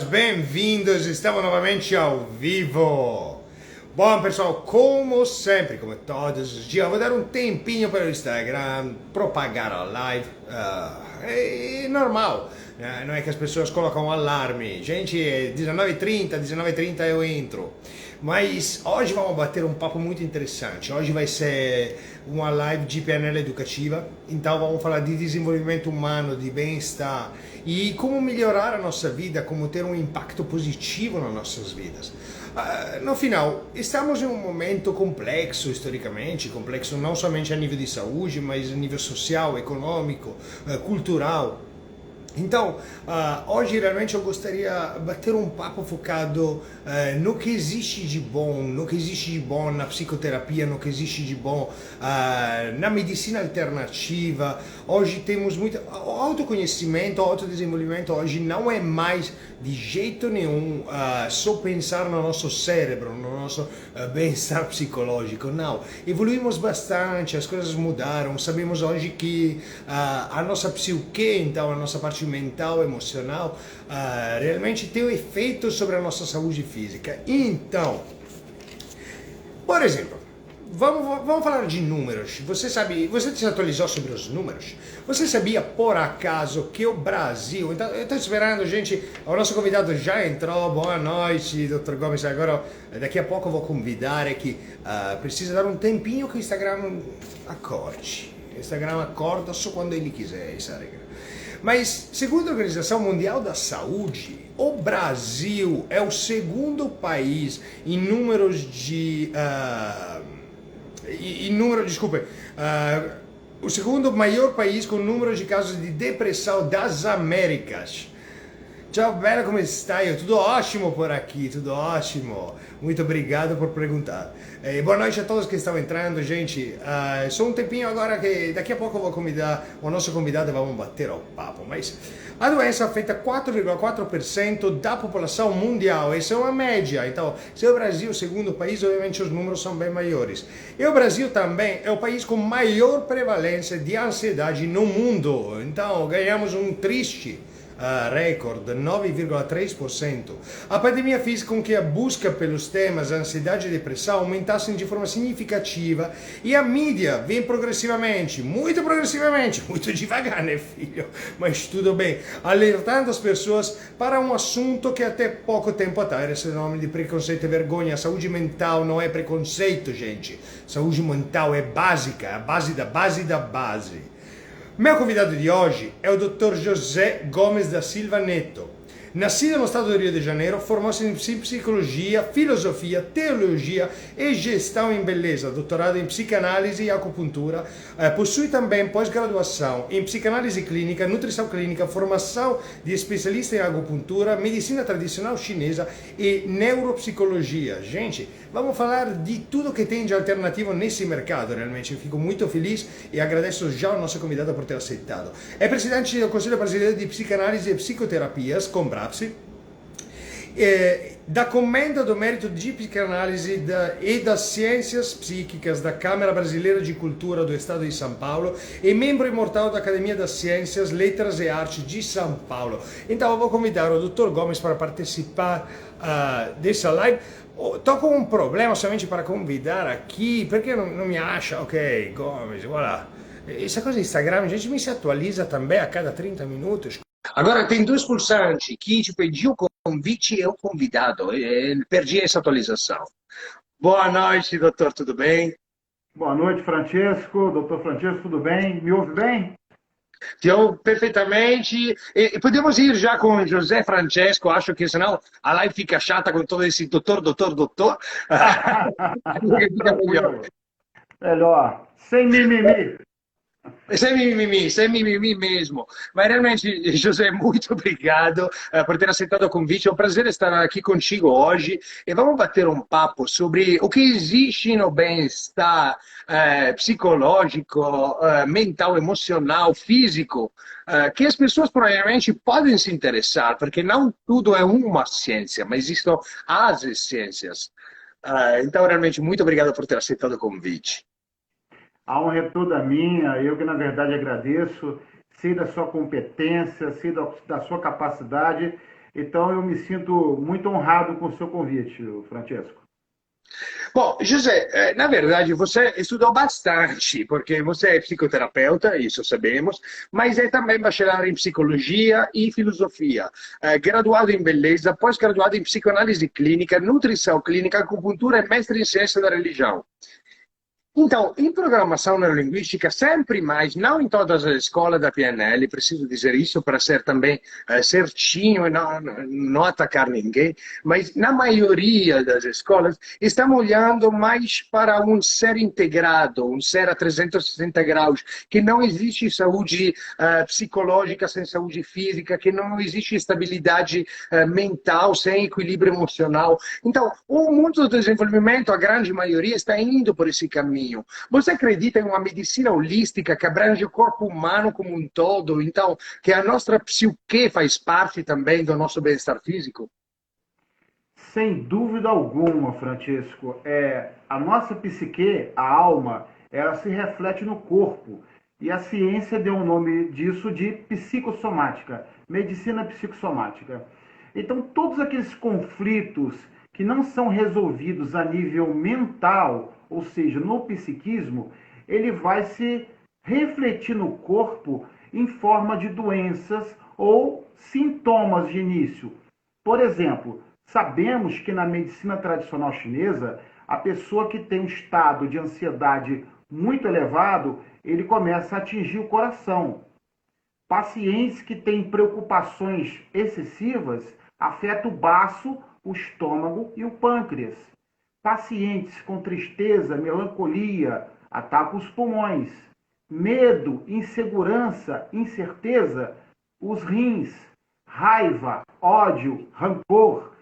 Bem-vindos, estamos novamente ao vivo. Bom, pessoal, como sempre, como todos os dias, eu vou dar um tempinho para o Instagram, propagar a live. É normal, né? Não é que as pessoas colocam um alarme. Gente, é 19h30, 19h30 eu entro. Mas hoje vamos bater um papo muito interessante. Hoje vai ser uma live de PNL educativa. Então vamos falar de desenvolvimento humano, de bem-estar e como melhorar a nossa vida, como ter um impacto positivo nas nossas vidas. No final, estamos em um momento complexo historicamente, complexo não somente a nível de saúde, mas a nível social, econômico, cultural. Então, hoje realmente eu gostaria de bater um papo focado no que existe de bom, no que existe de bom na psicoterapia, no que existe de bom na medicina alternativa. Hoje temos muito autoconhecimento, autodesenvolvimento. Hoje não é mais de jeito nenhum só pensar no nosso cérebro, no nosso bem-estar psicológico. Não, evoluímos bastante, as coisas mudaram. Sabemos hoje que a nossa psique, então a nossa parte mental, emocional, realmente tem um efeito sobre a nossa saúde física. Então, por exemplo, vamos falar de números. Você sabe, você se atualizou sobre os números? Você sabia, por acaso, que o Brasil... Então, eu estou esperando, gente, o nosso convidado já entrou. Boa noite, Dr. Gomes. Agora, daqui a pouco eu vou convidar, é que precisa dar um tempinho que o Instagram acorde. O Instagram acorda só quando ele quiser, essa é a regra. Mas, segundo a Organização Mundial da Saúde, o Brasil é o segundo país em números de... desculpe, o segundo maior país com número de casos de depressão das Américas. Ciao bella, come stai? Tudo ótimo por aqui, tudo ótimo. Muito obrigado por perguntar. Boa noite a todos que estão entrando, gente. Só um tempinho agora que daqui a pouco eu vou convidar o nosso convidado e vamos bater o papo. Mas a doença afeta 4,4% da população mundial. Essa é uma média. Então, se o Brasil é o segundo país, obviamente os números são bem maiores. E o Brasil também é o país com maior prevalência de ansiedade no mundo. Então, ganhamos um triste recorde, 9,3%. A pandemia fez com que a busca pelos temas ansiedade e depressão aumentassem de forma significativa e a mídia vem progressivamente, muito devagar, né, filho? Mas tudo bem, alertando as pessoas para um assunto que até pouco tempo atrás era sinônimo de preconceito e vergonha. A saúde mental não é preconceito, gente. Saúde mental é básica, a base da base da base. Meu convidado de hoje é o Dr. José Gomes da Silva Neto. Nascido no estado do Rio de Janeiro, formou-se em psicologia, filosofia, teologia e gestão em beleza, doutorado em psicanálise e acupuntura. Possui também pós-graduação em psicanálise clínica, nutrição clínica, formação de especialista em acupuntura, medicina tradicional chinesa e neuropsicologia. Gente, vamos falar de tudo que tem de alternativo nesse mercado, realmente. Eu fico muito feliz e agradeço já ao nosso convidado por ter aceitado. É presidente do Conselho Brasileiro de Psicanálise e Psicoterapias, CONBRAPS, da Comenda do Mérito de Psicanálise e das Ciências Psíquicas da Câmara Brasileira de Cultura do Estado de São Paulo e membro imortal da Academia das Ciências, Letras e Artes de São Paulo. Então eu vou convidar o Dr. Gomes para participar dessa live. Estou com um problema somente para convidar aqui, porque não me acha? Ok, Gomes, voilà. Essa coisa do Instagram, a gente me se atualiza também a cada 30 minutos. Agora tem dois pulsantes que te pediu o convite e o convidado. Perdi essa atualização. Boa noite, doutor, tudo bem? Boa noite, Francesco. Doutor Francesco, tudo bem? Me ouve bem? Te ouvo perfeitamente. E podemos ir já com José Francesco, acho que senão a live fica chata com todo esse doutor, doutor, doutor. Fica melhor. Tranquilo. Melhor. Sem mimimi. Sem mimimi mesmo. Mas realmente, José, muito obrigado por ter aceitado o convite. É um prazer estar aqui contigo hoje e vamos bater um papo sobre o que existe no bem-estar psicológico, mental, emocional, físico, que as pessoas provavelmente podem se interessar, porque não tudo é uma ciência, mas existem as ciências. Então, realmente, muito obrigado por ter aceitado o convite. A honra é toda minha. Eu que, na verdade, agradeço. Sei da sua competência, sei da sua capacidade. Então eu me sinto muito honrado com o seu convite, Francesco. Bom, José, na verdade você estudou bastante, porque você é psicoterapeuta, isso sabemos, mas é também bacharel em psicologia e filosofia, graduado em beleza, pós-graduado em psicoanálise clínica, nutrição clínica, acupuntura e mestre em ciência da religião. Então, em programação neurolinguística, sempre mais, não em todas as escolas da PNL, preciso dizer isso para ser também certinho e não atacar ninguém, mas na maioria das escolas, estamos olhando mais para um ser integrado, um ser a 360 graus, que não existe saúde psicológica sem saúde física, que não existe estabilidade mental sem equilíbrio emocional. Então, o mundo do desenvolvimento, a grande maioria, está indo por esse caminho. Você acredita em uma medicina holística que abrange o corpo humano como um todo? Então, que a nossa psique faz parte também do nosso bem-estar físico? Sem dúvida alguma, Francisco, a nossa psique, a alma, ela se reflete no corpo. E a ciência deu o nome disso de psicossomática, medicina psicossomática. Então, todos aqueles conflitos que não são resolvidos a nível mental, ou seja, no psiquismo, ele vai se refletir no corpo em forma de doenças ou sintomas de início. Por exemplo, sabemos que na medicina tradicional chinesa, a pessoa que tem um estado de ansiedade muito elevado, ele começa a atingir o coração. Pacientes que têm preocupações excessivas afeta o baço, o estômago e o pâncreas. Pacientes com tristeza, melancolia, atacam os pulmões. Medo, insegurança, incerteza, os rins. Raiva, ódio, rancor,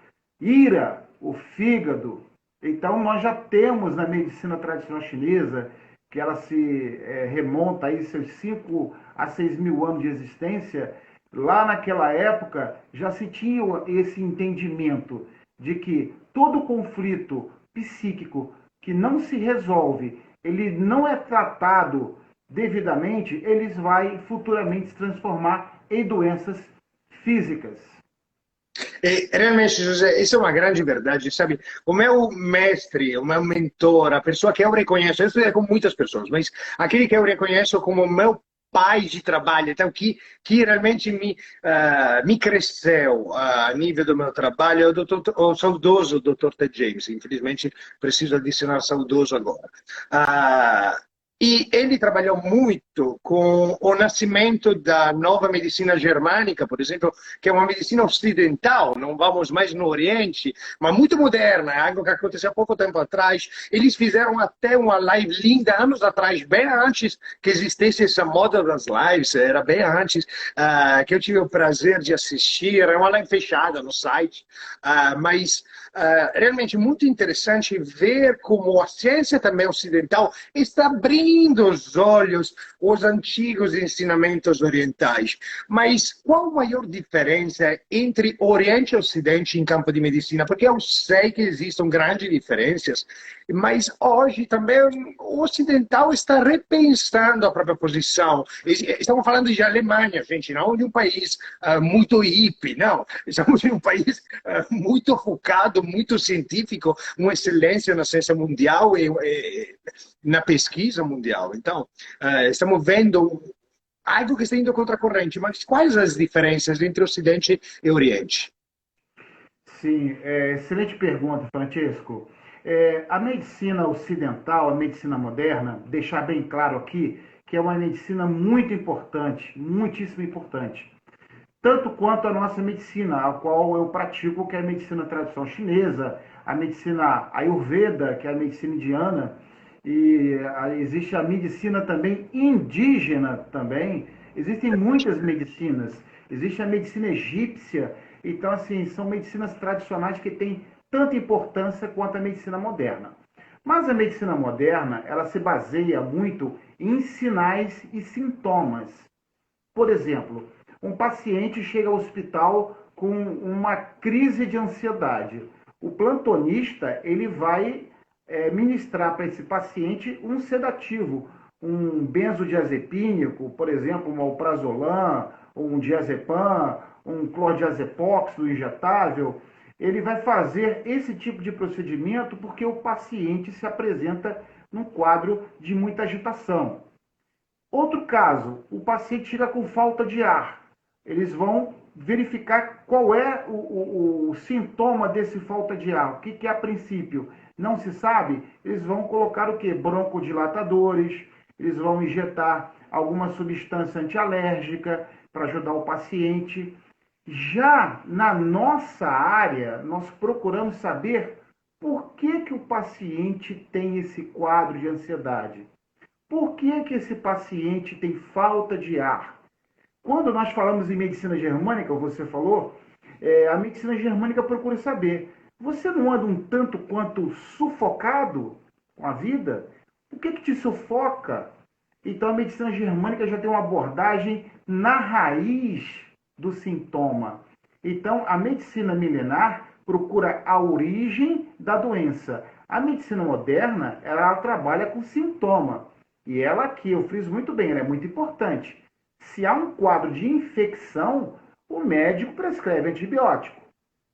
ira, o fígado. Então, nós já temos na medicina tradicional chinesa, que ela se remonta aí seus 5 a 6 mil anos de existência, lá naquela época já se tinha esse entendimento de que todo conflito psíquico que não se resolve, ele não é tratado devidamente, ele vai futuramente se transformar em doenças físicas. E realmente, José, isso é uma grande verdade, sabe? O meu mestre, o meu mentor, a pessoa que eu reconheço, eu estudei com muitas pessoas, mas aquele que eu reconheço como meu pai de trabalho, então que realmente me cresceu a nível do meu trabalho, é o saudoso Dr. Ted James. Infelizmente, preciso adicionar saudoso agora. E ele trabalhou muito com o nascimento da nova medicina germânica, por exemplo, que é uma medicina ocidental, não vamos mais no Oriente, mas muito moderna, é algo que aconteceu há pouco tempo atrás. Eles fizeram até uma live linda anos atrás, bem antes que existisse essa moda das lives, era bem antes, que eu tive o prazer de assistir, era uma live fechada no site, mas realmente muito interessante ver como a ciência também ocidental está abrindo os olhos aos antigos ensinamentos orientais. Mas qual a maior diferença entre Oriente e Ocidente em campo de medicina? Porque eu sei que existem grandes diferenças, mas hoje também o ocidental está repensando a própria posição. Estamos falando de Alemanha, gente, não de um país muito hippie, não. Estamos em um país muito focado, muito científico, uma excelência na ciência mundial e na pesquisa mundial. Então, estamos vendo algo que está indo contra a corrente, mas quais as diferenças entre Ocidente e Oriente? Sim, excelente pergunta, Francisco. A medicina ocidental, a medicina moderna, deixar bem claro aqui que é uma medicina muito importante, muitíssimo importante. Tanto quanto a nossa medicina, a qual eu pratico, que é a medicina tradicional chinesa, a medicina ayurveda, que é a medicina indiana, e existe a medicina também indígena também. Existem muitas medicinas. Existe a medicina egípcia. Então, assim, são medicinas tradicionais que têm tanta importância quanto a medicina moderna. Mas a medicina moderna, ela se baseia muito em sinais e sintomas. Por exemplo, um paciente chega ao hospital com uma crise de ansiedade. O plantonista, ele vai ministrar para esse paciente um sedativo, um benzodiazepínico, por exemplo, um alprazolam, um diazepam, um clordiazepóxido injetável, ele vai fazer esse tipo de procedimento porque o paciente se apresenta num quadro de muita agitação. Outro caso, o paciente chega com falta de ar. Eles vão verificar qual é o sintoma desse falta de ar. O que é a princípio? Não se sabe? Eles vão colocar o quê? Broncodilatadores, eles vão injetar alguma substância antialérgica para ajudar o paciente. Já na nossa área, nós procuramos saber por que o paciente tem esse quadro de ansiedade. Por que esse paciente tem falta de ar? Quando nós falamos em medicina germânica, você falou, a medicina germânica procura saber, você não anda um tanto quanto sufocado com a vida? O que te sufoca? Então a medicina germânica já tem uma abordagem na raiz do sintoma. Então a medicina milenar procura a origem da doença. A medicina moderna, ela trabalha com sintoma. E ela aqui, eu friso muito bem, ela é muito importante. Se há um quadro de infecção, o médico prescreve antibiótico.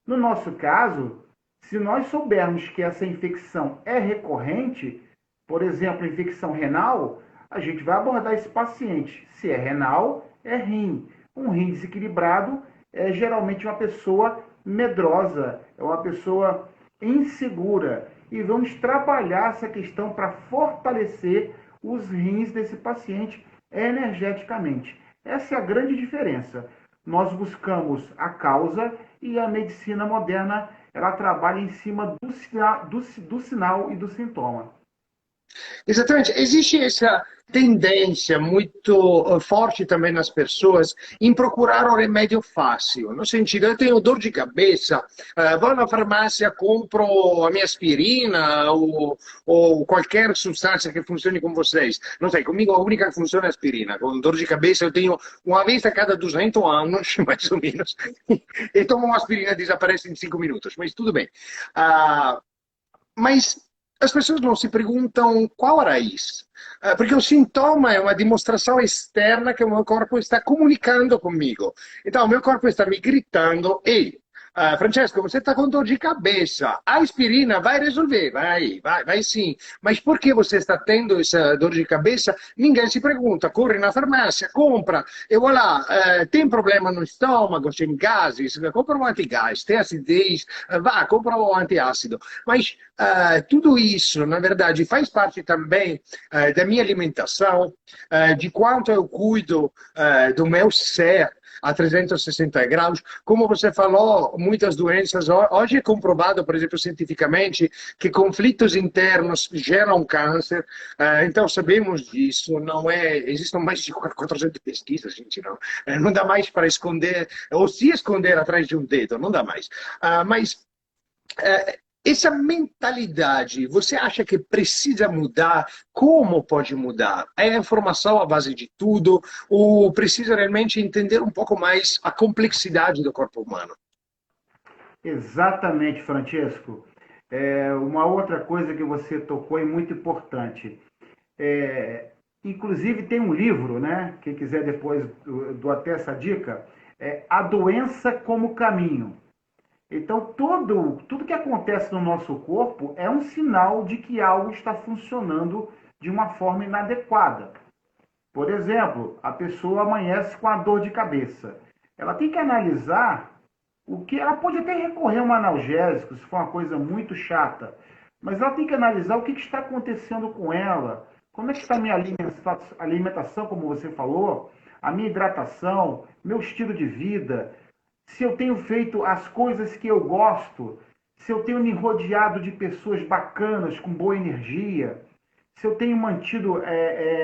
No nosso caso, se nós soubermos que essa infecção é recorrente, por exemplo, infecção renal, a gente vai abordar esse paciente. Se é renal, é rim. Um rim desequilibrado é geralmente uma pessoa medrosa, é uma pessoa insegura. E vamos trabalhar essa questão para fortalecer os rins desse paciente energeticamente. Essa é a grande diferença. Nós buscamos a causa e a medicina moderna, ela trabalha em cima do sinal e do sintoma. Exatamente. Existe essa tendência muito forte também nas pessoas em procurar o remédio fácil. No sentido, eu tenho dor de cabeça, vou na farmácia, compro a minha aspirina ou qualquer substância que funcione com vocês. Não sei, comigo a única que funciona é a aspirina. Com dor de cabeça eu tenho uma vez a cada 200 anos, mais ou menos, e tomo uma aspirina e desaparece em 5 minutos. Mas tudo bem. Mas as pessoas não se perguntam qual a raiz. Porque o sintoma é uma demonstração externa que o meu corpo está comunicando comigo. Então, o meu corpo está me gritando: ei, Francesco, você está com dor de cabeça. A aspirina vai resolver, vai sim. Mas por que você está tendo essa dor de cabeça? Ninguém se pergunta. Corre na farmácia, compra. E voilà, tem problema no estômago, tem gases, compra um antigás, tem acidez, vá, compra um antiácido. Mas tudo isso, na verdade, faz parte também da minha alimentação, de quanto eu cuido do meu ser a 360 graus. Como você falou, muitas doenças, hoje é comprovado, por exemplo, cientificamente, que conflitos internos geram câncer. Então, sabemos disso. Não é, existem mais de 400 pesquisas, gente, não dá mais para esconder, ou se esconder atrás de um dedo, não dá mais. Mas essa mentalidade, você acha que precisa mudar? Como pode mudar? É a informação a base de tudo? Ou precisa realmente entender um pouco mais a complexidade do corpo humano? Exatamente, Francesco. Uma outra coisa que você tocou é muito importante. Inclusive tem um livro, né? Quem quiser depois dou até essa dica, A Doença como Caminho. Então, tudo que acontece no nosso corpo é um sinal de que algo está funcionando de uma forma inadequada. Por exemplo, a pessoa amanhece com a dor de cabeça. Ela tem que analisar o que. Ela pode até recorrer a um analgésico, se for uma coisa muito chata, mas ela tem que analisar o que está acontecendo com ela, como é que está a minha alimentação, como você falou, a minha hidratação, meu estilo de vida, se eu tenho feito as coisas que eu gosto, se eu tenho me rodeado de pessoas bacanas, com boa energia, se eu tenho mantido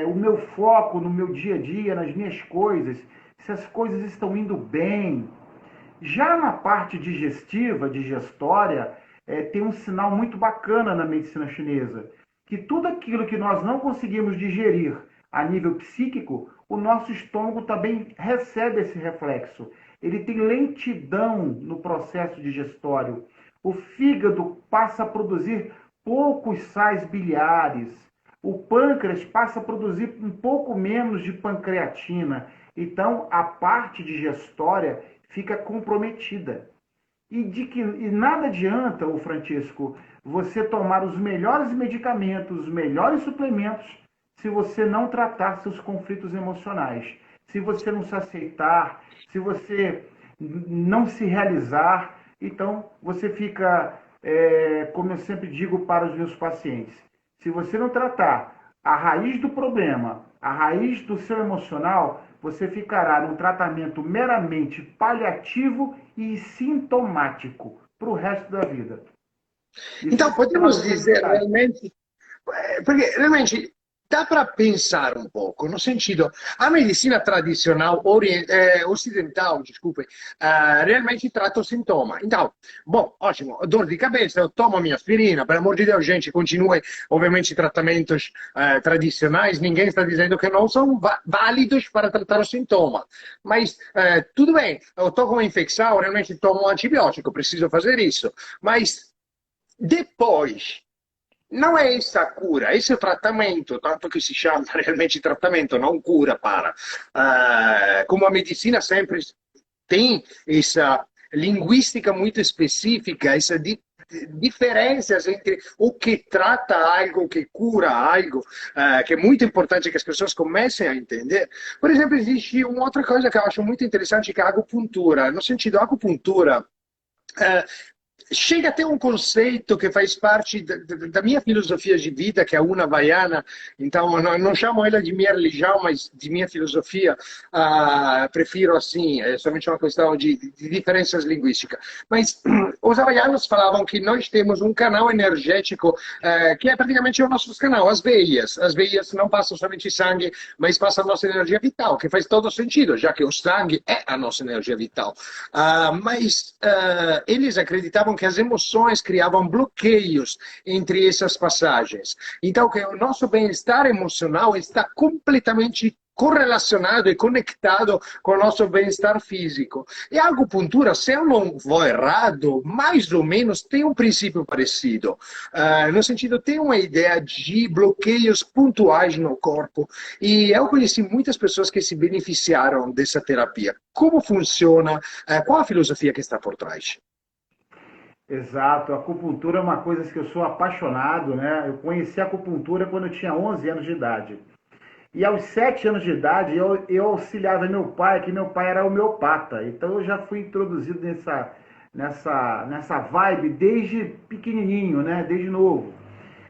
o meu foco no meu dia a dia, nas minhas coisas, se as coisas estão indo bem. Já na parte digestiva, digestória, tem um sinal muito bacana na medicina chinesa, que tudo aquilo que nós não conseguimos digerir a nível psíquico, o nosso estômago também recebe esse reflexo. Ele tem lentidão no processo digestório. O fígado passa a produzir poucos sais biliares. O pâncreas passa a produzir um pouco menos de pancreatina. Então, a parte digestória fica comprometida. E nada adianta, ô Francisco, você tomar os melhores medicamentos, os melhores suplementos, se você não tratar seus conflitos emocionais, se você não se aceitar, se você não se realizar, então você fica, como eu sempre digo para os meus pacientes, se você não tratar a raiz do problema, a raiz do seu emocional, você ficará num tratamento meramente paliativo e sintomático para o resto da vida. Então, podemos dizer realmente, porque realmente dá para pensar um pouco, no sentido, a medicina tradicional ocidental, desculpe, realmente trata o sintoma. Então, bom, ótimo, dor de cabeça, eu tomo a minha aspirina, pelo amor de Deus, gente, continue, obviamente, tratamentos tradicionais, ninguém está dizendo que não são válidos para tratar o sintoma, mas tudo bem, eu estou com uma infecção, realmente tomo um antibiótico, preciso fazer isso, mas depois, não é essa a cura, esse é o tratamento, tanto que se chama realmente tratamento, não cura para. Como a medicina sempre tem essa linguística muito específica, essa diferenças entre o que trata algo, o que cura algo, que é muito importante que as pessoas comecem a entender. Por exemplo, existe uma outra coisa que eu acho muito interessante, que é a acupuntura. No sentido, a acupuntura chega a ter um conceito que faz parte da minha filosofia de vida, que é uma havaiana, então eu não chamo ela de minha religião, mas de minha filosofia, prefiro assim, é somente uma questão de diferenças linguísticas. Mas os havaianos falavam que nós temos um canal energético que é praticamente o nosso canal, as veias. As veias não passam somente sangue, mas passam a nossa energia vital, que faz todo sentido, já que o sangue é a nossa energia vital. Mas eles acreditavam que as emoções criavam bloqueios entre essas passagens. Então, que o nosso bem-estar emocional está completamente correlacionado e conectado com o nosso bem-estar físico. E a acupuntura, se eu não vou errado, mais ou menos tem um princípio parecido. No sentido, tem uma ideia de bloqueios pontuais no corpo. E eu conheci muitas pessoas que se beneficiaram dessa terapia. Como funciona? Qual a filosofia que está por trás? Exato, a acupuntura é uma coisa que eu sou apaixonado, né? Eu conheci a acupuntura quando eu tinha 11 anos de idade. E aos 7 anos de idade eu auxiliava meu pai, que meu pai era homeopata. Então eu já fui introduzido nessa vibe desde pequenininho, né? Desde novo.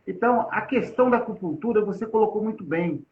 Então a questão da acupuntura você colocou muito bem.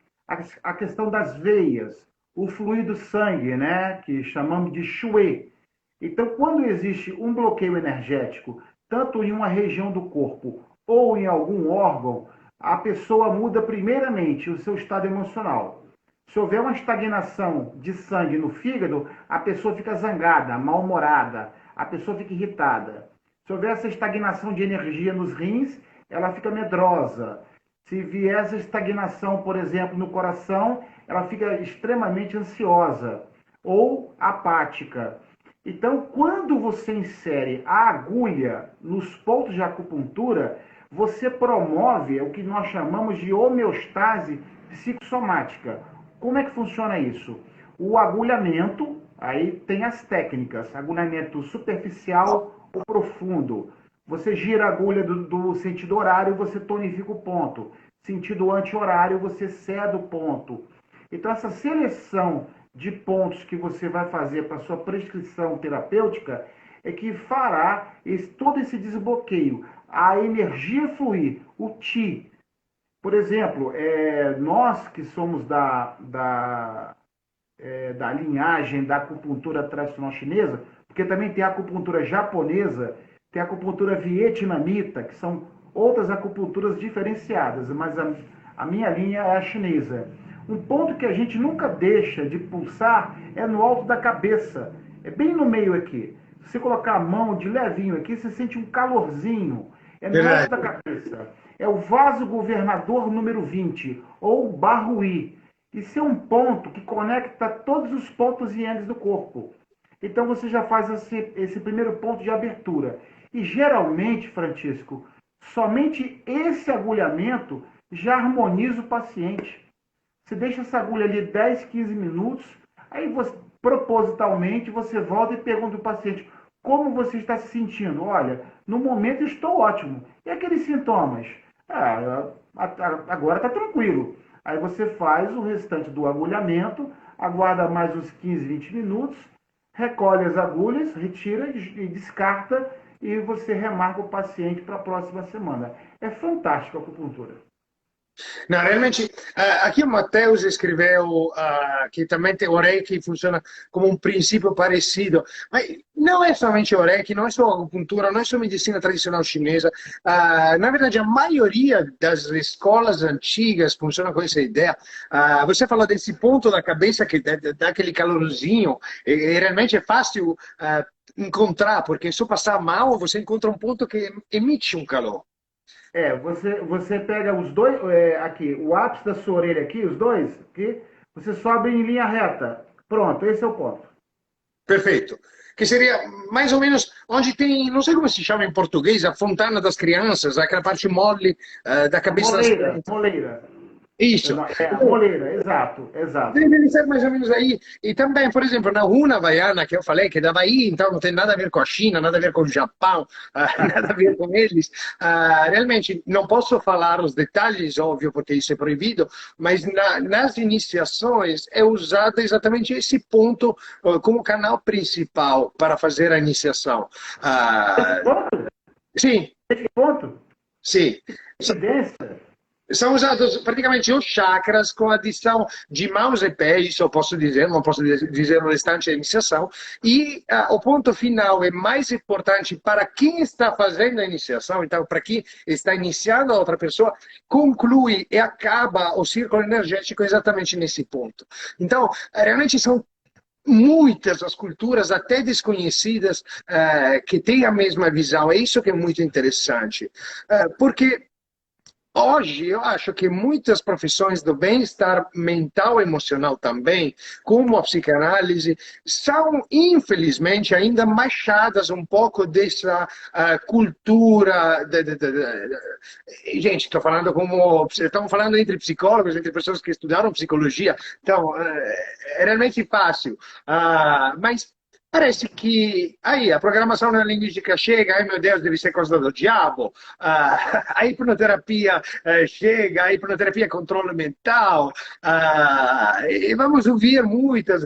A questão das veias, o fluir do sangue, né? Que chamamos de Shui. Então, quando existe um bloqueio energético, tanto em uma região do corpo ou em algum órgão, a pessoa muda primeiramente o seu estado emocional. Se houver uma estagnação de sangue no fígado, a pessoa fica zangada, mal-humorada, a pessoa fica irritada. Se houver essa estagnação de energia nos rins, ela fica medrosa. Se vier essa estagnação, por exemplo, no coração, ela fica extremamente ansiosa ou apática. Então, quando você insere a agulha nos pontos de acupuntura, você promove o que nós chamamos de homeostase psicossomática. Como é que funciona isso? O agulhamento, aí tem as técnicas, agulhamento superficial ou profundo. Você gira a agulha do sentido horário, você tonifica o ponto. Sentido anti-horário, você cede o ponto. Então, essa seleção de pontos que você vai fazer para sua prescrição terapêutica é que fará todo esse desbloqueio, a energia fluir, o Qi. Por exemplo, nós que somos da linhagem da acupuntura tradicional chinesa, porque também tem a acupuntura japonesa, tem a acupuntura vietnamita, que são outras acupunturas diferenciadas, mas a minha linha é a chinesa. Um ponto que a gente nunca deixa de pulsar é no alto da cabeça. É bem no meio aqui. Se você colocar a mão de levinho aqui, você sente um calorzinho. É no alto da cabeça. É o vaso governador número 20, ou Barruí. Isso é um ponto que conecta todos os pontos yangs do corpo. Então você já faz esse primeiro ponto de abertura. E geralmente, Francisco, somente esse agulhamento já harmoniza o paciente. Você deixa essa agulha ali 10, 15 minutos, aí você, propositalmente, você volta e pergunta ao paciente, como você está se sentindo? Olha, no momento estou ótimo. E aqueles sintomas? Agora está tranquilo. Aí você faz o restante do agulhamento, aguarda mais uns 15, 20 minutos, recolhe as agulhas, retira e descarta, e você remarca o paciente para a próxima semana. É fantástico a acupuntura. Não, realmente, aqui o Matheus escreveu que também tem o Reiki funciona como um princípio parecido, mas não é somente o Reiki, não é só acupuntura, não é só medicina tradicional chinesa. Na verdade, a maioria das escolas antigas funciona com essa ideia. Você falou desse ponto da cabeça que dá aquele calorzinho, e realmente é fácil encontrar, porque se passar mal, você encontra um ponto que emite um calor. Você pega os dois, aqui, o ápice da sua orelha aqui, os dois, aqui, você sobe em linha reta. Pronto, esse é o ponto. Perfeito. Que seria mais ou menos onde tem, não sei como se chama em português, a fontana das crianças, aquela parte mole da A cabeça das moleira, crianças. moleira. Isso. A moleira, exato, exato. Deve ser mais ou menos aí. E também, por exemplo, na Runa Havaiana, que eu falei, que é da Bahia, então não tem nada a ver com a China, nada a ver com o Japão, nada a ver com eles. Realmente, não posso falar os detalhes, óbvio, porque isso é proibido, mas nas iniciações é usado exatamente esse ponto como canal principal para fazer a iniciação. Esse ponto? Sim, Esse ponto? sim. Evidência. São usados praticamente os chakras com adição de mãos e pés, isso eu posso dizer, não posso dizer o restante da iniciação. E o ponto final é mais importante para quem está fazendo a iniciação, então para quem está iniciando a outra pessoa, conclui e acaba o círculo energético exatamente nesse ponto. Então, realmente são muitas as culturas, até desconhecidas, que têm a mesma visão. É isso que é muito interessante. Porque hoje, eu acho que muitas profissões do bem-estar mental e emocional também, como a psicanálise, são, infelizmente, ainda machadas um pouco dessa cultura. Gente, estou falando como. Estamos falando entre psicólogos, entre pessoas que estudaram psicologia, então é realmente fácil. Mas parece que aí a programação linguística chega, ai meu Deus, deve ser coisa do diabo, a hipnoterapia chega, a hipnoterapia é controle mental, e vamos ouvir muitas,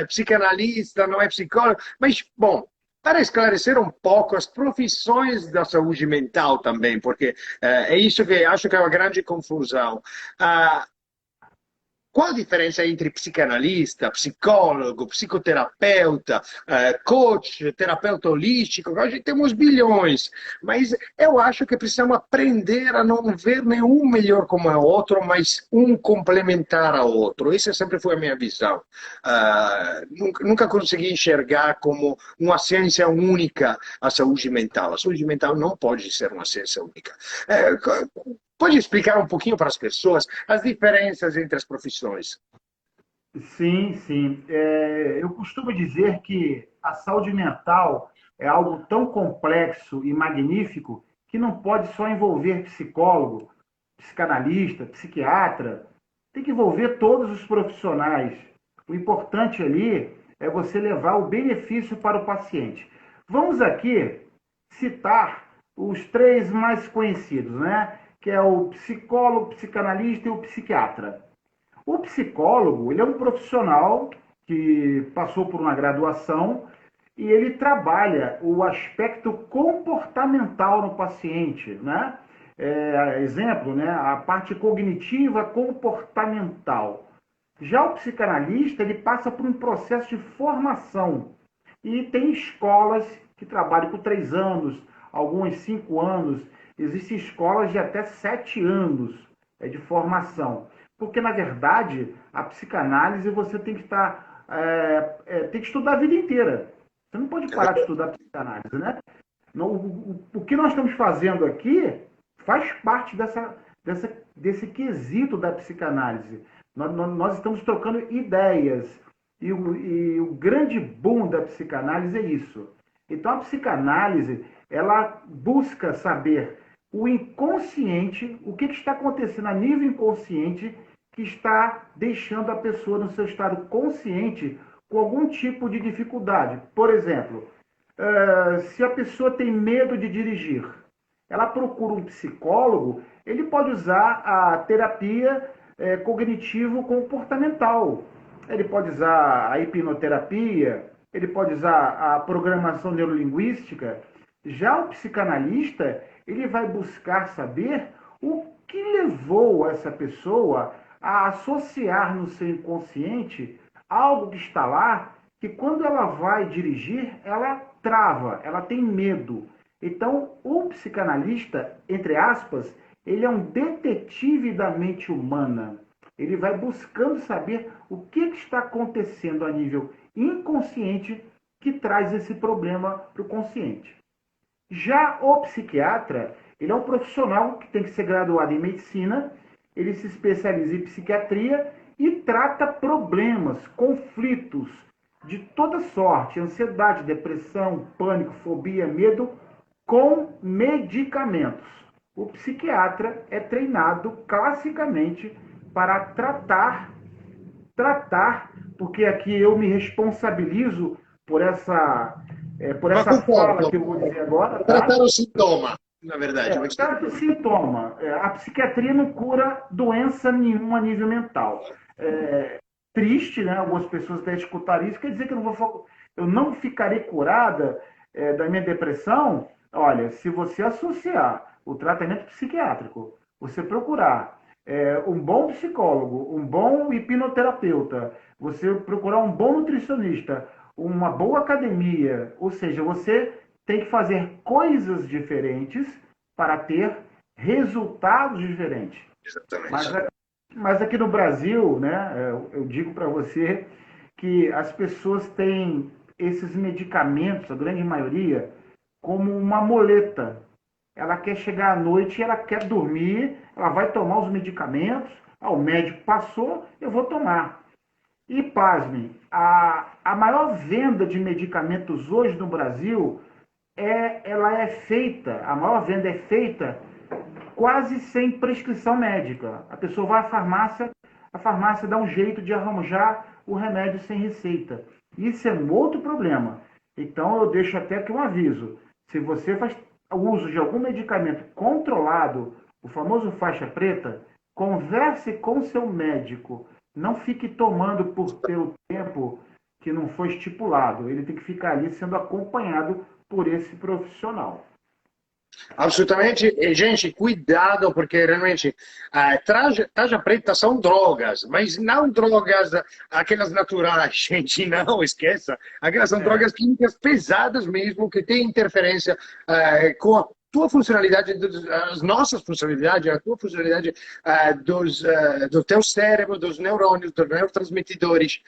psicanalista, não é psicólogo, mas, bom, para esclarecer um pouco as profissões da saúde mental também, porque é isso que acho que é uma grande confusão. Qual a diferença entre psicanalista, psicólogo, psicoterapeuta, coach, terapeuta holístico? Hoje temos bilhões, mas eu acho que precisamos aprender a não ver nenhum melhor como o outro, mas um complementar ao outro. Essa sempre foi a minha visão. Nunca consegui enxergar como uma ciência única a saúde mental. A saúde mental não pode ser uma ciência única. Pode explicar um pouquinho para as pessoas as diferenças entre as profissões? Sim, sim. Eu costumo dizer que a saúde mental é algo tão complexo e magnífico que não pode só envolver psicólogo, psicanalista, psiquiatra, tem que envolver todos os profissionais. O importante ali é você levar o benefício para o paciente. Vamos aqui citar os três mais conhecidos, né? Que é o psicólogo, o psicanalista e o psiquiatra. O psicólogo, ele é um profissional que passou por uma graduação e ele trabalha o aspecto comportamental no paciente, né? Exemplo, né? A parte cognitiva comportamental. Já o psicanalista, ele passa por um processo de formação e tem escolas que trabalham por 3 anos, algumas 5 anos, existem escolas de até 7 anos de formação. Porque, na verdade, a psicanálise você tem que tem que estudar a vida inteira. Você não pode parar de estudar psicanálise, né? O que nós estamos fazendo aqui faz parte desse quesito da psicanálise. Nós estamos trocando ideias. E o grande boom da psicanálise é isso. Então, a psicanálise, ela busca saber o inconsciente, o que está acontecendo a nível inconsciente, que está deixando a pessoa no seu estado consciente com algum tipo de dificuldade. Por exemplo, se a pessoa tem medo de dirigir, ela procura um psicólogo, ele pode usar a terapia cognitivo-comportamental. Ele pode usar a hipnoterapia, ele pode usar a programação neurolinguística. Já o psicanalista, ele vai buscar saber o que levou essa pessoa a associar no seu inconsciente algo que está lá, que quando ela vai dirigir, ela trava, ela tem medo. Então, o psicanalista, entre aspas, ele é um detetive da mente humana. Ele vai buscando saber o que está acontecendo a nível inconsciente que traz esse problema para o consciente. Já o psiquiatra, ele é um profissional que tem que ser graduado em medicina, ele se especializa em psiquiatria e trata problemas, conflitos de toda sorte, ansiedade, depressão, pânico, fobia, medo, com medicamentos. O psiquiatra é treinado classicamente para tratar, porque aqui eu me responsabilizo por essa fala que eu vou dizer agora. Tá? Tratar o sintoma, na verdade. Trata o sintoma. A psiquiatria não cura doença nenhuma a nível mental. Triste, né? Algumas pessoas até escutarem isso, quer dizer que eu não ficarei curada da minha depressão. Olha, se você associar o tratamento psiquiátrico, você procurar um bom psicólogo, um bom hipnoterapeuta, você procurar um bom nutricionista, uma boa academia, ou seja, você tem que fazer coisas diferentes para ter resultados diferentes. Exatamente. Mas aqui no Brasil, né, eu digo para você que as pessoas têm esses medicamentos, a grande maioria, como uma muleta. Ela quer chegar à noite e ela quer dormir, ela vai tomar os medicamentos, o médico passou, eu vou tomar. E, pasmem, a maior venda de medicamentos hoje no Brasil, a maior venda é feita quase sem prescrição médica. A pessoa vai à farmácia dá um jeito de arranjar o remédio sem receita. Isso é um outro problema. Então, eu deixo até aqui um aviso. Se você faz uso de algum medicamento controlado, o famoso faixa preta, converse com seu médico. Não fique tomando pelo tempo que não foi estipulado. Ele tem que ficar ali sendo acompanhado por esse profissional. Assolutamente, e gente, cuidado, porque realmente tarja preta são drogas, mas não drogas aquelas naturais, gente, não esqueça. Aquelas são drogas químicas pesadas mesmo, que têm interferência com a tua funcionalidade, as nossas funcionalidades, a tua funcionalidade do teu cérebro, dos neurônios, dos neurotransmitidores,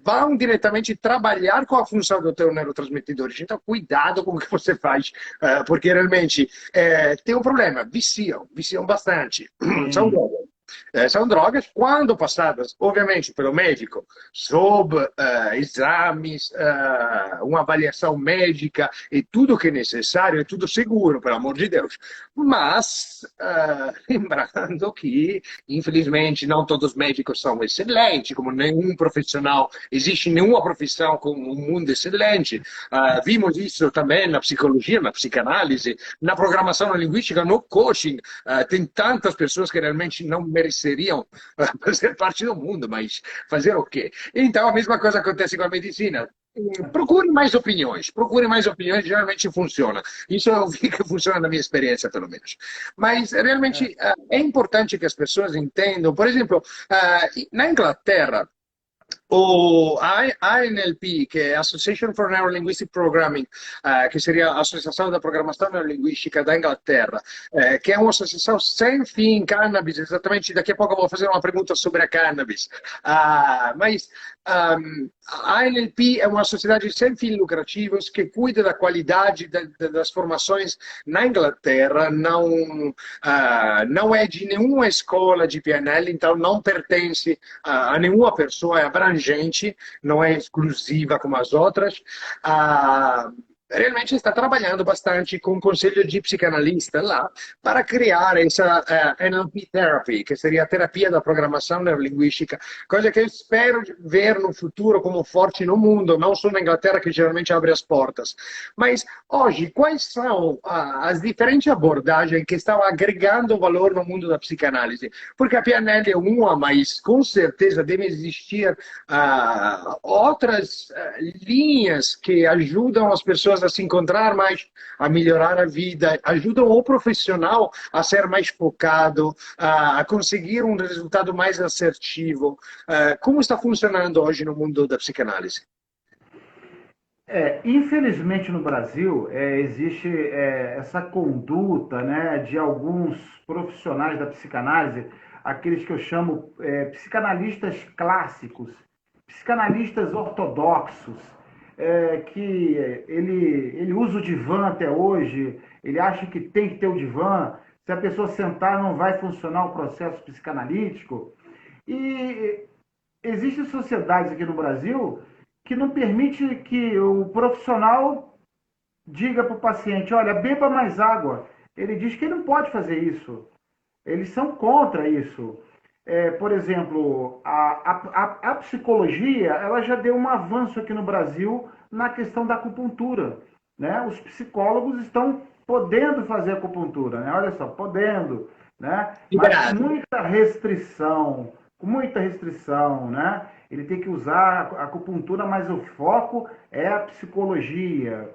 vão diretamente trabalhar com a função do teu neurotransmitidores. Então, cuidado com o que você faz, porque realmente tem um problema, viciam bastante. São drogas. São drogas, quando passadas, obviamente, pelo médico, sob exames, uma avaliação médica e tudo que é necessário, é tudo seguro, pelo amor de Deus. Mas, lembrando que, infelizmente, não todos os médicos são excelentes, como nenhum profissional, existe nenhuma profissão com um mundo excelente. Vimos isso também na psicologia, na psicanálise, na programação linguística, no coaching. Tem tantas pessoas que realmente não mereceriam fazer parte do mundo, mas fazer o quê? Então, a mesma coisa acontece com a medicina. Procure mais opiniões, geralmente funciona. Isso eu vi que funciona na minha experiência, pelo menos. Mas, realmente, é importante que as pessoas entendam. Por exemplo, na Inglaterra, a ANLP, que é Association for Neurolinguistic Programming, que seria a Associação da Programação Neurolinguística da Inglaterra, que é uma associação sem fim cannabis, exatamente, daqui a pouco eu vou fazer uma pergunta sobre a cannabis, mas a ANLP é uma sociedade sem fins lucrativos que cuida da qualidade das formações na Inglaterra, não é de nenhuma escola de PNL, então não pertence a nenhuma pessoa, é abrangente, não é exclusiva como as outras. realmente está trabalhando bastante com o conselho de psicanalista lá para criar essa NLP therapy, que seria a terapia da programação neurolinguística, coisa que eu espero ver no futuro como forte no mundo, não só na Inglaterra, que geralmente abre as portas. Mas hoje, quais são as diferentes abordagens que estão agregando valor no mundo da psicanálise? Porque a PNL é uma, mas com certeza devem existir outras linhas que ajudam as pessoas a se encontrar mais, a melhorar a vida, ajudam o profissional a ser mais focado, a conseguir um resultado mais assertivo. Como está funcionando hoje no mundo da psicanálise? Infelizmente no Brasil existe essa conduta, né, de alguns profissionais da psicanálise, aqueles que eu chamo psicanalistas clássicos, psicanalistas ortodoxos, que ele usa o divã até hoje, ele acha que tem que ter o divã, se a pessoa sentar não vai funcionar o processo psicanalítico. E existem sociedades aqui no Brasil que não permite que o profissional diga para o paciente, olha, beba mais água. Ele diz que ele não pode fazer isso. Eles são contra isso. Por exemplo, a psicologia ela já deu um avanço aqui no Brasil na questão da acupuntura. Né? Os psicólogos estão podendo fazer acupuntura, né? Olha só, podendo, né? Mas com muita restrição, né? Ele tem que usar a acupuntura, mas o foco é a psicologia.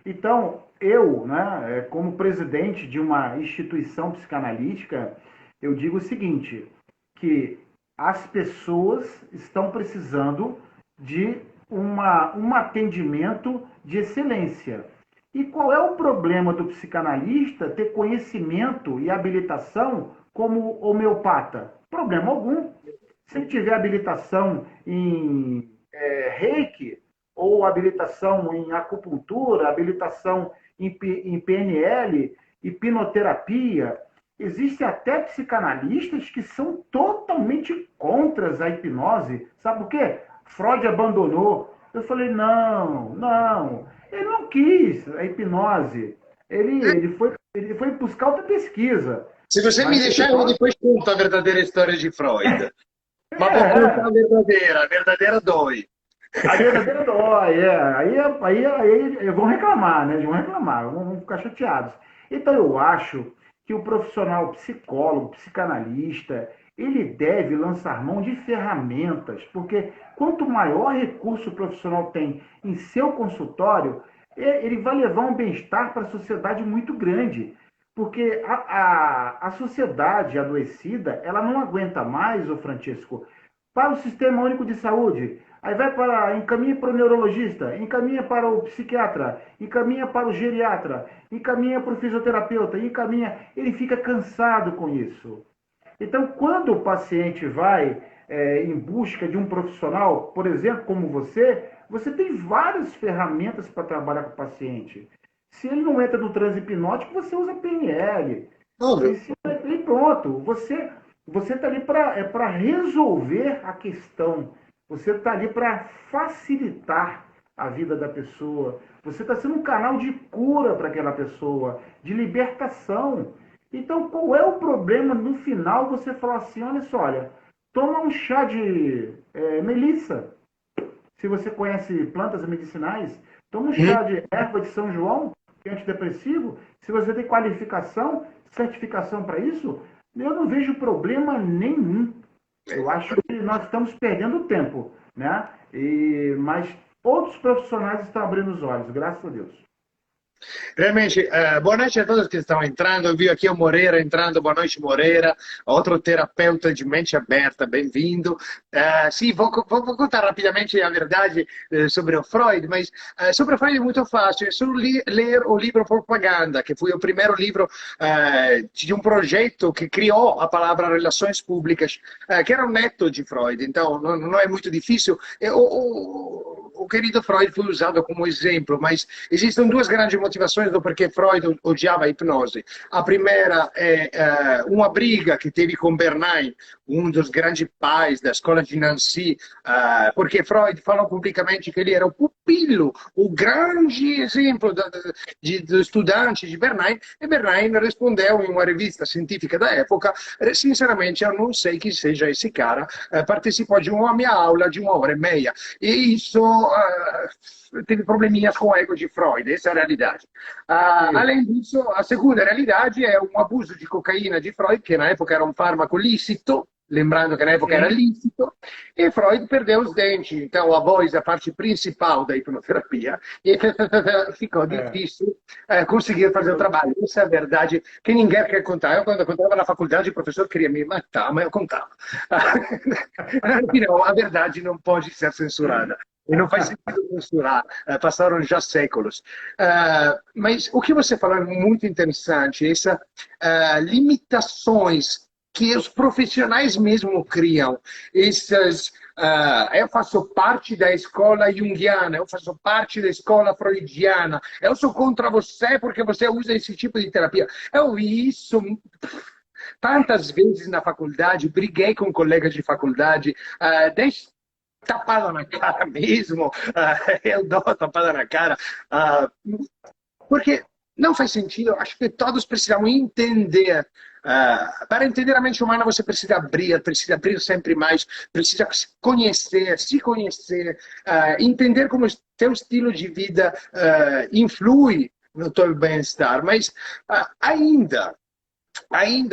Então, eu, né, como presidente de uma instituição psicanalítica, eu digo o seguinte, que as pessoas estão precisando de um atendimento de excelência. E qual é o problema do psicanalista ter conhecimento e habilitação como homeopata? Problema algum. Se ele tiver habilitação em Reiki, ou habilitação em acupuntura, habilitação em PNL, hipnoterapia, existem até psicanalistas que são totalmente contras a hipnose. Sabe por quê? Freud abandonou. Eu falei, não. Ele não quis a hipnose. Ele foi buscar outra pesquisa. Se você me deixar, eu depois conto a verdadeira história de Freud. Mas vou contar a verdadeira dói. A verdadeira dói, Aí vão reclamar, né? Vão ficar chateados. Então eu acho que o profissional psicólogo, psicanalista, ele deve lançar mão de ferramentas, porque quanto maior recurso o profissional tem em seu consultório, ele vai levar um bem-estar para a sociedade muito grande. Porque a sociedade adoecida, ela não aguenta mais, ô Francisco, para o Sistema Único de Saúde. Aí encaminha para o neurologista, encaminha para o psiquiatra, encaminha para o geriatra, encaminha para o fisioterapeuta, ele fica cansado com isso. Então, quando o paciente vai em busca de um profissional, por exemplo, como você tem várias ferramentas para trabalhar com o paciente. Se ele não entra no transe hipnótico, você usa PNL. E pronto, você está ali para resolver a questão. Você está ali para facilitar a vida da pessoa. Você está sendo um canal de cura para aquela pessoa, de libertação. Então, qual é o problema no final você falar assim, olha, toma um chá de melissa. Se você conhece plantas medicinais, toma um chá de erva de São João, que é antidepressivo. Se você tem qualificação, certificação para isso, eu não vejo problema nenhum. Eu acho que nós estamos perdendo tempo, né? Mas outros profissionais estão abrindo os olhos, graças a Deus. Realmente, boa noite a todos que estão entrando. Eu vi aqui o Moreira entrando. Boa noite, Moreira. Outro terapeuta de mente aberta, bem-vindo. Sim, vou contar rapidamente a verdade sobre o Freud, mas sobre o Freud é muito fácil. É só ler o livro Propaganda, que foi o primeiro livro de um projeto que criou a palavra Relações Públicas, que era um neto de Freud. Então, não é muito difícil. o querido Freud foi usado como exemplo, mas existem duas grandes motivações do porquê Freud odiava a hipnose. A primeira é uma briga que teve com Bernheim, um dos grandes pais da escola de Nancy, porque Freud falou publicamente que ele era o pupilo, o grande exemplo do estudante de Bernheim, e Bernheim respondeu em uma revista científica da época: sinceramente, eu não sei quem seja esse cara, participou de uma minha aula de 1 hora e meia, e isso teve probleminhas com o ego de Freud, essa é a realidade. Além disso, a segunda realidade é um abuso de cocaína de Freud, que na época era um fármaco lícito, lembrando que na época era lícito, e Freud perdeu os dentes, então a voz é a parte principal da hipnoterapia, e ficou difícil conseguir fazer o trabalho. Essa é a verdade que ninguém quer contar. Eu, quando eu contava na faculdade, o professor queria me matar, mas eu contava. Afinal, a verdade não pode ser censurada. E não faz sentido censurar, passaram já séculos. Mas o que você falou é muito interessante, essas limitações que os profissionais mesmo criam. Eu faço parte da escola junguiana, eu faço parte da escola freudiana, eu sou contra você porque você usa esse tipo de terapia. Eu vi isso tantas vezes na faculdade, briguei com colegas de faculdade, tapada na cara mesmo, eu dou tapada na cara, porque não faz sentido. Acho que todos precisam entender. Para entender a mente humana, você precisa abrir sempre mais, precisa se conhecer, entender como o teu estilo de vida influi no teu bem-estar. Mas ainda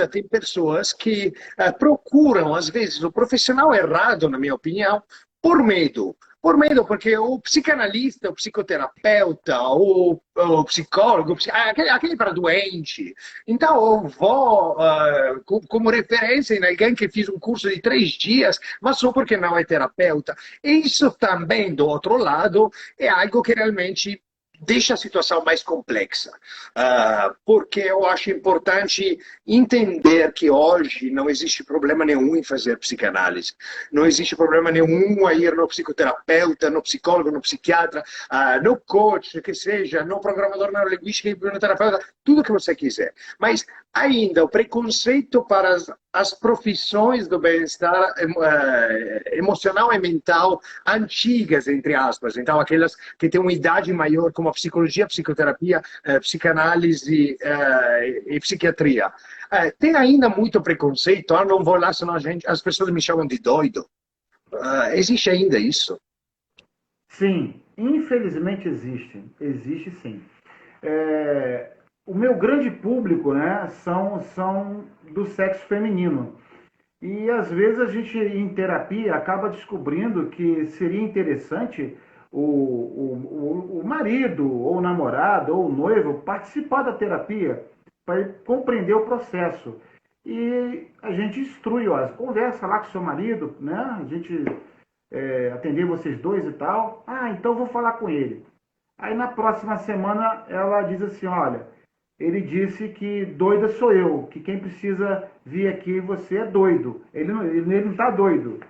tem pessoas que procuram, às vezes, o profissional errado, na minha opinião, por medo. Por medo, porque o psicanalista, o psicoterapeuta, o psicólogo, aquele para doente. Então, eu vou como referência em alguém que fez um curso de 3 dias, mas só porque não é terapeuta. Isso também, do outro lado, é algo que realmente deixa a situação mais complexa, porque eu acho importante entender que hoje não existe problema nenhum em fazer psicanálise, não existe problema nenhum a ir no psicoterapeuta, no psicólogo, no psiquiatra, no coach, que seja, no programador neurolinguístico, no terapeuta, tudo que você quiser. Mas ainda o preconceito para as profissões do bem-estar emocional e mental antigas, entre aspas, então aquelas que têm uma idade maior, como a psicologia, a psicoterapia, psicanálise e psiquiatria. Tem ainda muito preconceito, não vou lá, senão as pessoas me chamam de doido. Existe ainda isso? Sim, infelizmente existe. Existe sim. O meu grande público, né, são do sexo feminino. E às vezes a gente, em terapia, acaba descobrindo que seria interessante o marido, ou o namorado, ou o noivo participar da terapia para compreender o processo. E a gente instrui, ó, conversa lá com o seu marido, né? A gente atender vocês dois e tal. Então vou falar com ele. Aí na próxima semana ela diz assim, olha, ele disse que doida sou eu, que quem precisa vir aqui você é doido. Ele não está doido.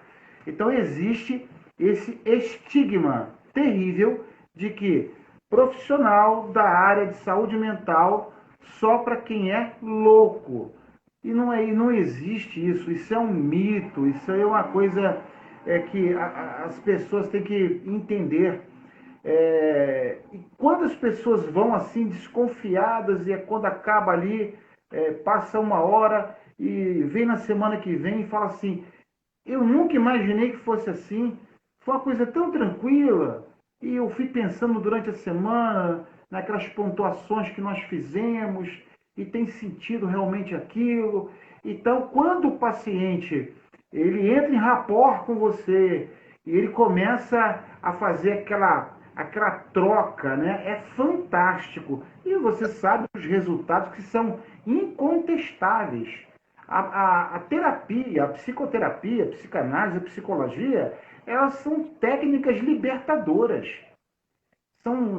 Então existe esse estigma terrível de que profissional da área de saúde mental só para quem é louco. E não existe isso. Isso é um mito. Isso é uma coisa que as pessoas têm que entender. E quando as pessoas vão assim desconfiadas e quando acaba ali, passa 1 hora e vem na semana que vem e fala assim, eu nunca imaginei que fosse assim, foi uma coisa tão tranquila e eu fui pensando durante a semana naquelas pontuações que nós fizemos e tem sentido realmente aquilo. Então, quando o paciente ele entra em rapport com você e ele começa a fazer aquela troca, né? É fantástico. E você sabe os resultados que são incontestáveis. A terapia, a psicoterapia, a psicanálise, a psicologia, elas são técnicas libertadoras. São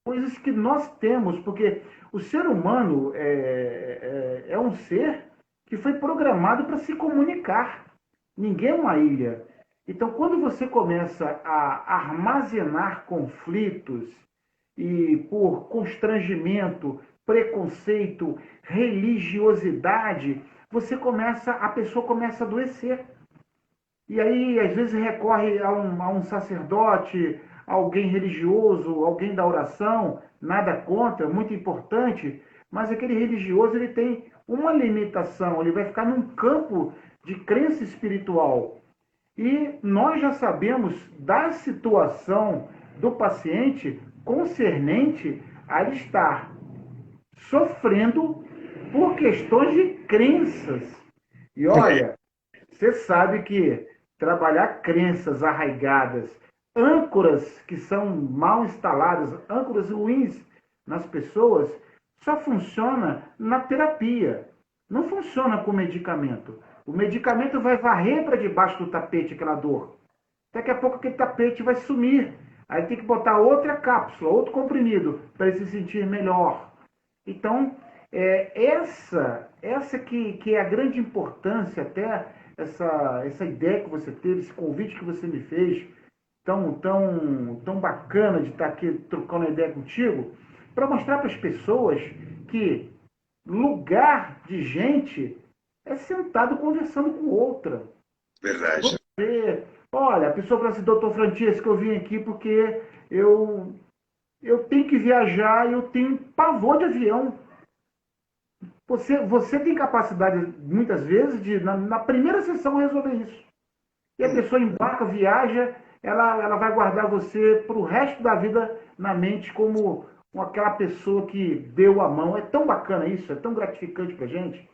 coisas que nós temos, porque o ser humano é um ser que foi programado para se comunicar. Ninguém é uma ilha. Então, quando você começa a armazenar conflitos e por constrangimento, preconceito, religiosidade, a pessoa começa a adoecer. E aí, às vezes, recorre a um sacerdote, alguém religioso, alguém da oração, nada contra, muito importante, mas aquele religioso ele tem uma limitação, ele vai ficar num campo de crença espiritual. E nós já sabemos da situação do paciente concernente a estar sofrendo por questões de crenças. E olha, você sabe que trabalhar crenças arraigadas, âncoras que são mal instaladas, âncoras ruins nas pessoas, só funciona na terapia. Não funciona com medicamento. O medicamento vai varrer para debaixo do tapete aquela dor. Daqui a pouco aquele tapete vai sumir. Aí tem que botar outra cápsula, outro comprimido, para ele se sentir melhor. Então, essa que é a grande importância, até essa ideia que você teve, esse convite que você me fez, tão bacana de estar aqui trocando ideia contigo, para mostrar para as pessoas que lugar de gente é sentado conversando com outra. Verdade. Olha, a pessoa fala assim, doutor Francisco, eu vim aqui porque eu tenho que viajar e eu tenho pavor de avião. Você tem capacidade, muitas vezes, de, na primeira sessão, resolver isso. E a pessoa embarca, viaja, ela vai guardar você para o resto da vida na mente como aquela pessoa que deu a mão. É tão bacana isso, é tão gratificante para a gente.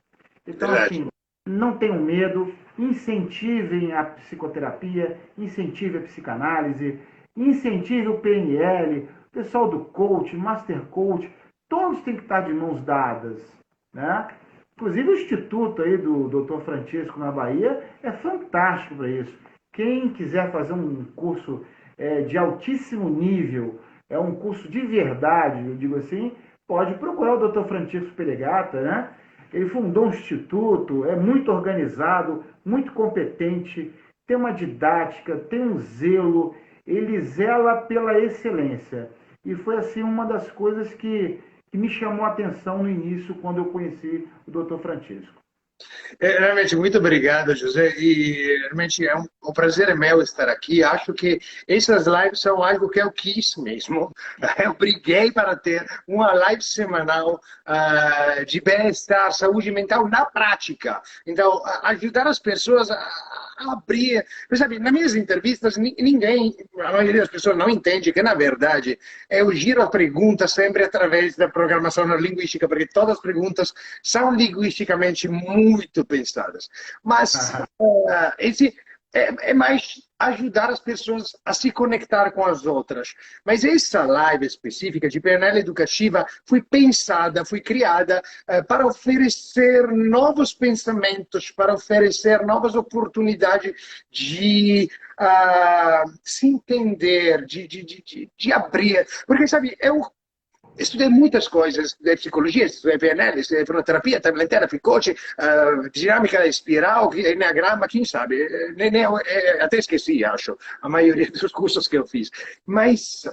Então, assim, não tenham medo, incentivem a psicoterapia, incentivem a psicanálise, incentivem o PNL, o pessoal do coach, master coach, todos têm que estar de mãos dadas, né? Inclusive o instituto aí do Dr. Francisco na Bahia é fantástico para isso. Quem quiser fazer um curso de altíssimo nível, é um curso de verdade, eu digo assim, pode procurar o Dr. Francisco Pelegata, né? Ele fundou um instituto, é muito organizado, muito competente, tem uma didática, tem um zelo, ele zela pela excelência. E foi assim uma das coisas que me chamou a atenção no início, quando eu conheci o Dr. Francisco. Realmente, muito obrigado, José. E realmente um prazer é meu estar aqui. Acho que essas lives são algo que eu quis mesmo. Eu briguei para ter uma live semanal de bem-estar, saúde mental na prática. Então, ajudar as pessoas a abrir. Sabe, nas minhas entrevistas, a maioria das pessoas não entende que, na verdade, eu giro a pergunta sempre através da programação neurolinguística, porque todas as perguntas são linguisticamente muito pensadas. Mas esse é mais ajudar as pessoas a se conectar com as outras. Mas essa live específica de PNL educativa foi pensada, foi criada para oferecer novos pensamentos, para oferecer novas oportunidades de se entender, de abrir. Porque, sabe, eu estudei muitas coisas, estudei psicologia, estudei PNL, estudei fonoterapia, tabletera, coach, dinâmica da espiral, enneagrama, quem sabe? Até esqueci, acho, a maioria dos cursos que eu fiz. Mas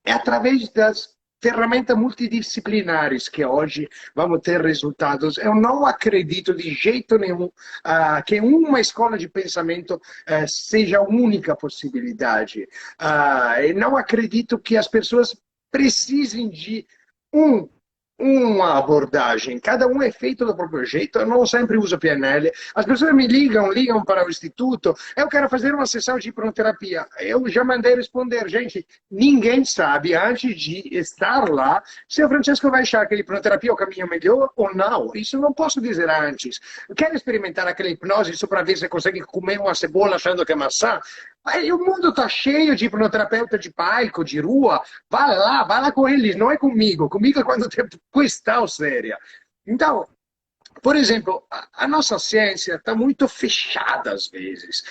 é através das ferramentas multidisciplinares que hoje vamos ter resultados. Eu não acredito de jeito nenhum que uma escola de pensamento seja a única possibilidade. Eu não acredito que as pessoas precisem de uma abordagem. Cada um é feito do próprio jeito. Eu não sempre uso PNL. As pessoas me ligam para o instituto. Eu quero fazer uma sessão de hipnoterapia. Eu já mandei responder. Gente, ninguém sabe, antes de estar lá, se o Francesco vai achar que a hipnoterapia é o caminho melhor ou não. Isso eu não posso dizer antes. Quero experimentar aquela hipnose só para ver se consegue comer uma cebola achando que é maçã. Aí o mundo está cheio de hipnoterapeuta de palco, de rua. Vai lá com eles, não é comigo. Comigo é quando tem questão séria. Então, por exemplo, a nossa ciência está muito fechada às vezes,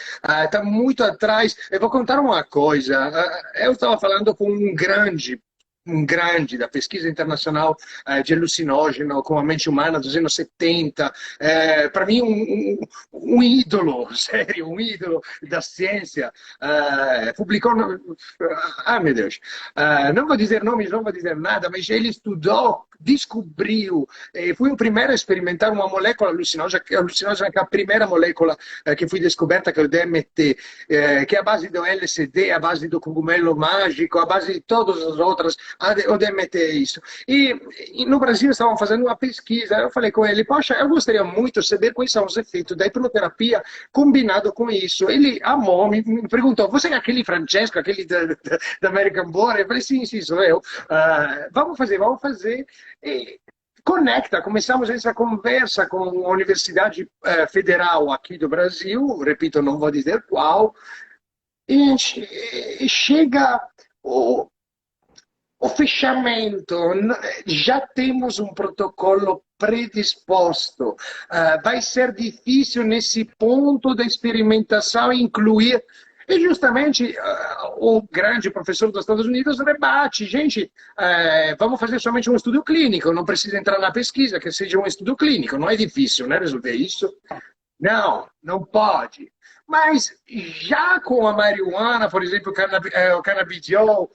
está muito atrás. Eu vou contar uma coisa. Eu estava falando com um grande grande da pesquisa internacional de alucinógeno com a mente humana dos anos 70. Para mim, um ídolo, sério, um ídolo da ciência. Publicou. Meu Deus. Não vou dizer nomes, não vou dizer nada, mas ele estudou, descobriu, foi o primeiro a experimentar uma molécula alucinógena, que é a primeira molécula que foi descoberta, que é o DMT, que é a base do LSD, a base do cogumelo mágico, a base de todas as outras. O DMT é isso. E no Brasil estavam fazendo uma pesquisa. Eu falei com ele, poxa, eu gostaria muito de saber quais são os efeitos da hipnoterapia combinado com isso. Ele amou, me perguntou, você é aquele Francesco, aquele da American Born? Eu falei, sim, sou eu. Vamos fazer. E conecta, começamos essa conversa com a Universidade Federal aqui do Brasil, repito, não vou dizer qual, e chega o fechamento, já temos um protocolo predisposto. Vai ser difícil nesse ponto da experimentação incluir. E justamente o grande professor dos Estados Unidos rebate, gente, vamos fazer somente um estudo clínico, não precisa entrar na pesquisa, que seja um estudo clínico, não é difícil, né, resolver isso? Não, não pode. Mas já com a marihuana, por exemplo, o canabidiol,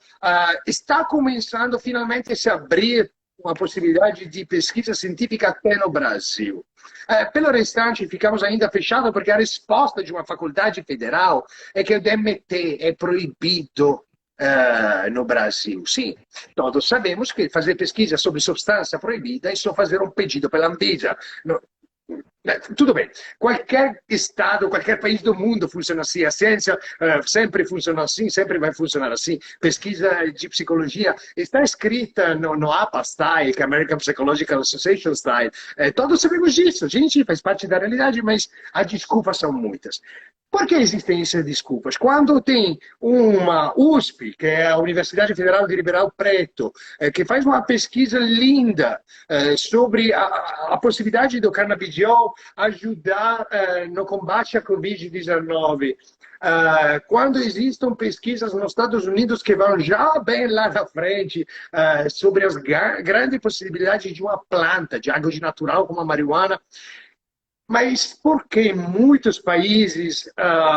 está começando finalmente a se abrir uma possibilidade de pesquisa científica até no Brasil. Pelo restante, ficamos ainda fechados porque a resposta de uma faculdade federal é que o DMT é proibido no Brasil. Sim, todos sabemos que fazer pesquisa sobre substância proibida é só fazer um pedido pela Anvisa. Tudo bem, qualquer estado, qualquer país do mundo funciona assim, a ciência sempre funciona assim, sempre vai funcionar assim. Pesquisa de psicologia está escrita no APA Style, que é American Psychological Association Style. Todos sabemos disso, a gente faz parte da realidade, mas as desculpas são muitas. Por que existem essas desculpas? Quando tem uma USP, que é a Universidade Federal de Ribeirão Preto, que faz uma pesquisa linda sobre a possibilidade do canabidiol ajudar no combate à Covid-19, quando existem pesquisas nos Estados Unidos que vão já bem lá na frente sobre as grandes possibilidades de uma planta, de água natural como a marihuana. Mas porque muitos países,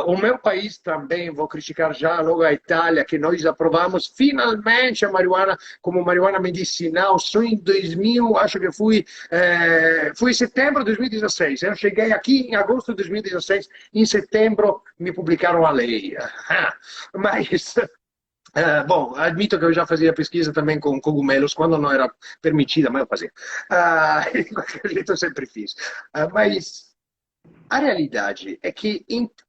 o meu país também, vou criticar já logo a Itália, que nós aprovamos finalmente a marihuana como marihuana medicinal, só em 2000, acho que foi em setembro de 2016. Eu cheguei aqui em agosto de 2016, em setembro me publicaram a lei. Mas... bom, admito que eu já fazia pesquisa também com cogumelos, quando não era permitida, mas eu fazia. De qualquer jeito eu sempre fiz. Mas a realidade é que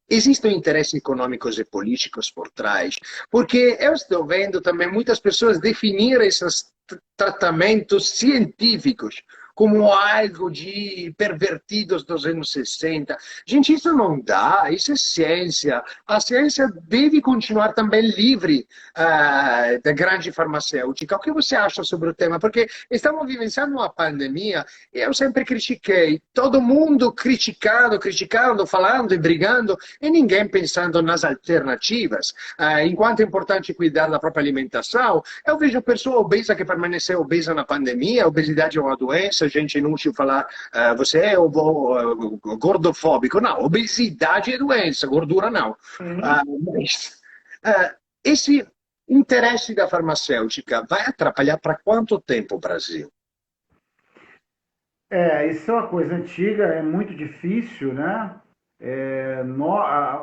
existem interesses econômicos e políticos por trás, porque eu estou vendo também muitas pessoas definir esses tratamentos científicos como algo de pervertidos dos anos 60. Gente, isso não dá, isso é ciência. A ciência deve continuar também livre da grande farmacêutica. O que você acha sobre o tema? Porque estamos vivenciando uma pandemia e eu sempre critiquei. Todo mundo criticando, falando e brigando, e ninguém pensando nas alternativas. Enquanto é importante cuidar da própria alimentação, eu vejo pessoa obesa que permaneceu obesa na pandemia. A obesidade é uma doença, gente inútil falar você é gordofóbico. Não, obesidade é doença, gordura não. Mas esse interesse da farmacêutica vai atrapalhar para quanto tempo o Brasil? Isso é uma coisa antiga, é muito difícil, né?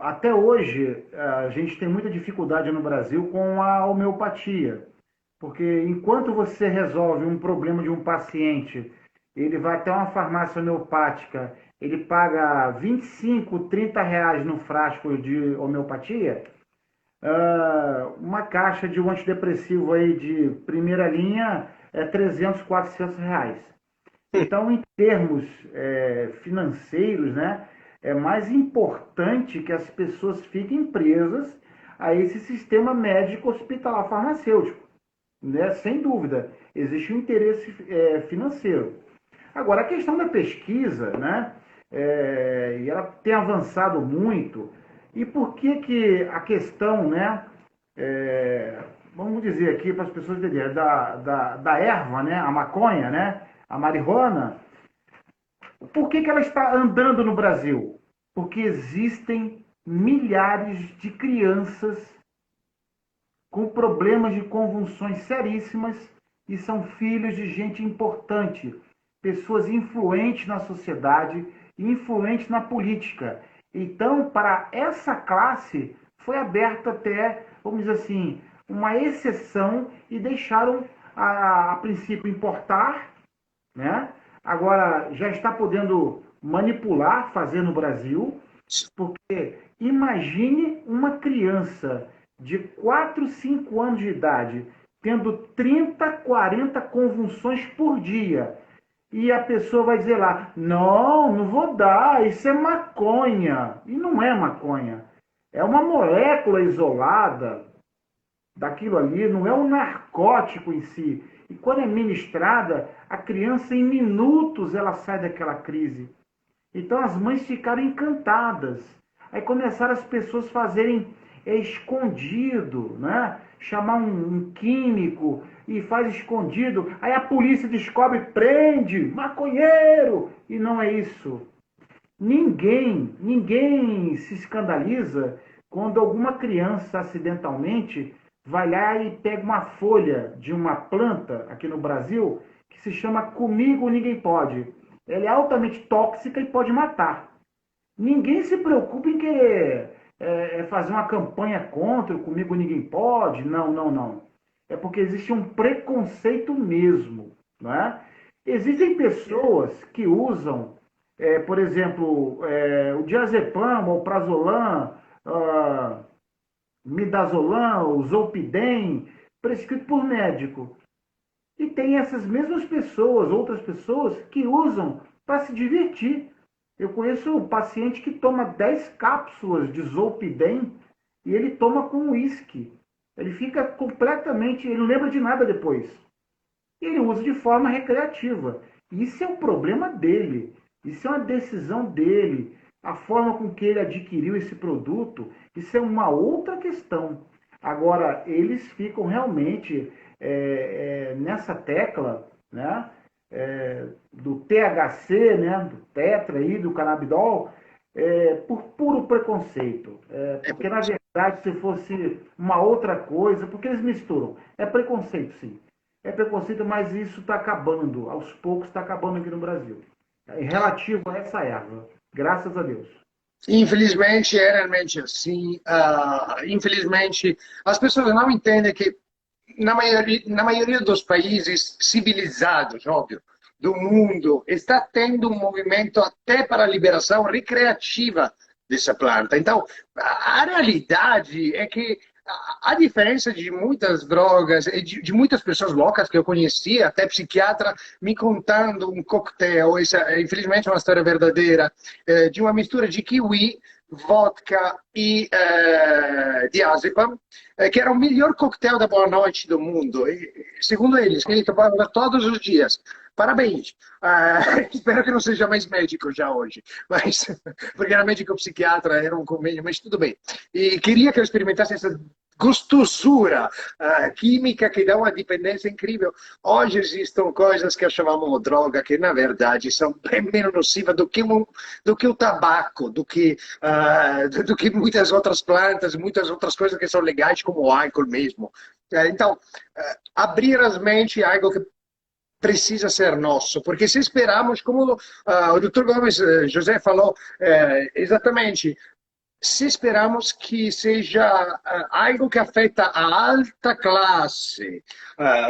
Até hoje, a gente tem muita dificuldade no Brasil com a homeopatia, porque enquanto você resolve um problema de um paciente, ele vai até uma farmácia homeopática, ele paga 25, 30 reais no frasco de homeopatia, uma caixa de um antidepressivo aí de primeira linha é 300, 400 reais. Então, em termos financeiros, né, é mais importante que as pessoas fiquem presas a esse sistema médico hospitalar farmacêutico, né? Sem dúvida, existe um interesse financeiro. Agora, a questão da pesquisa, né, e ela tem avançado muito, e por que a questão, né, vamos dizer aqui para as pessoas entenderem, da erva, né? A maconha, né? A marihuana. Por que ela está andando no Brasil? Porque existem milhares de crianças com problemas de convulsões seríssimas e são filhos de gente importante, pessoas influentes na sociedade e influentes na política. Então, para essa classe, foi aberta até, vamos dizer assim, uma exceção e deixaram, a princípio, importar, né? Agora, já está podendo manipular, fazer no Brasil, porque imagine uma criança de 4, 5 anos de idade tendo 30, 40 convulsões por dia. E a pessoa vai dizer lá, não, não vou dar, isso é maconha. E não é maconha. É uma molécula isolada daquilo ali, não é um narcótico em si. E quando é ministrada, a criança em minutos ela sai daquela crise. Então as mães ficaram encantadas. Aí começaram as pessoas fazerem escondido, né? Chamar um químico e faz escondido. Aí a polícia descobre, prende, maconheiro. E não é isso. Ninguém se escandaliza quando alguma criança acidentalmente vai lá e pega uma folha de uma planta aqui no Brasil que se chama Comigo Ninguém Pode. Ela é altamente tóxica e pode matar. Ninguém se preocupa em querer fazer uma campanha contra o Comigo Ninguém Pode. Não. É porque existe um preconceito mesmo. Não é? Existem pessoas que usam, por exemplo, o diazepam, o prazolam, midazolam, o zolpidem, prescrito por médico. E tem essas mesmas pessoas, outras pessoas, que usam para se divertir. Eu conheço um paciente que toma 10 cápsulas de zolpidem e ele toma com uísque. Ele fica completamente, ele não lembra de nada depois. Ele usa de forma recreativa. Isso é um problema dele. Isso é uma decisão dele. A forma com que ele adquiriu esse produto, isso é uma outra questão. Agora, eles ficam realmente nessa tecla, né, do THC, né, do tetra e do canabidol, por puro preconceito. Porque, na verdade, se fosse uma outra coisa, porque eles misturam. É preconceito, sim. É preconceito, mas isso está acabando. Aos poucos está acabando aqui no Brasil. Relativo a essa erva. Graças a Deus. Infelizmente, é realmente assim. Infelizmente, as pessoas não entendem que, na maioria dos países civilizados, óbvio, do mundo, está tendo um movimento até para a liberação recreativa dessa planta. Então, a realidade é que a diferença de muitas drogas, de muitas pessoas loucas que eu conhecia, até psiquiatra, me contando um coquetel, infelizmente é uma história verdadeira, de uma mistura de kiwi, vodka e diazepam, que era o melhor coquetel da boa noite do mundo. E, segundo eles, que ele tomava todos os dias. Parabéns. Espero que não seja mais médico já hoje, mas porque era médico psiquiatra, era um convênio, mas tudo bem. E queria que eu experimentasse essa gostosura química que dá uma dependência incrível. Hoje existem coisas que chamamos droga que na verdade são bem menos nocivas do que o tabaco, do que muitas outras plantas, muitas outras coisas que são legais, como o álcool mesmo. Então, abrir as mentes é algo que precisa ser nosso, porque se esperamos, como o Dr. Gomes José falou, exatamente, se esperamos que seja algo que afeta a alta classe,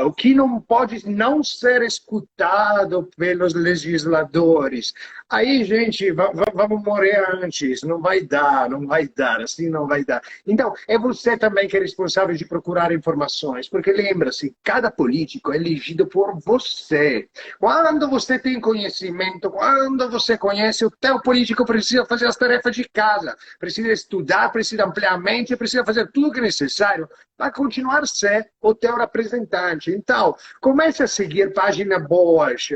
o que não pode não ser escutado pelos legisladores, aí, gente, vamos morrer antes, não vai dar, assim não vai dar. Então, é você também que é responsável de procurar informações, porque lembra-se, cada político é elegido por você. Quando você tem conhecimento, quando você conhece, o teu político precisa fazer as tarefas de casa, precisa estudar, precisa ampliar a mente, precisa fazer tudo o que é necessário vai continuar a ser o teu representante. Então, comece a seguir páginas boas.